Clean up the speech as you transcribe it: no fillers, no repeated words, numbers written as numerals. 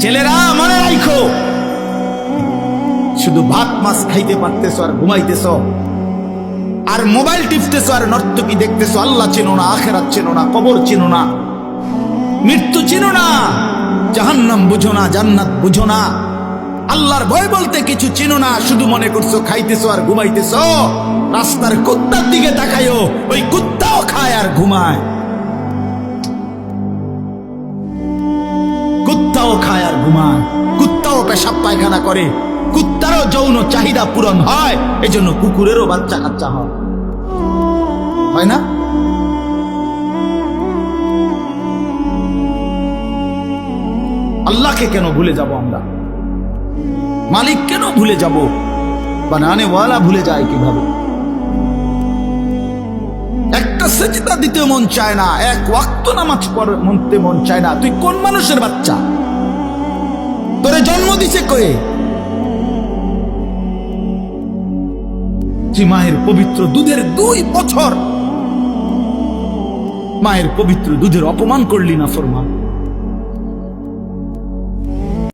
ছেলেরা মনে রাখো, শুধু ভাত মাছ খাইতে পারতেছো আর ঘুমাইতেছো, আর মোবাইল টিপতেছো আর নর্তকী দেখতেছো। আল্লাহ চেনো না, আখেরাত চেনো না, কবর চেনো না, মৃত্যু চেনো না, জাহান্নাম বুঝো না, জান্নাত বুঝো না, আল্লাহর ভয় বলতে কিছু চেনো না। শুধু মনে করছো খাইতেছো আর ঘুমাইতেছো। রাস্তার কুত্তার দিকে তাকায়ও, ওই কুত্তাও খায় আর ঘুমায়, কুত্তাও খায় আর ঘুমায়, কুত্তাও পেশাব পায়খানা করে, কুত্তারও যৌন চাহিদা পূরণ হয়, এজন্য কুকুরেরও বাচ্চা কাচ্চা হয় না? আল্লাহকে কেন ভুলে যাব আমরা? মালিক কেন ভুলে যাব? বানানে ওয়ালা ভুলে যায় কিভাবে? একটা সেজদা দিতে মন চায় না, এক ওয়াক্ত নামাজ পড়তে মন চায় না। তুই কোন মানুষের বাচ্চা? তোরে জন্ম দিছে কয়ে? তুই মায়ের পবিত্র দুধের 2 বছর মায়ের পবিত্র দুধের অপমান করলি না ফরমান।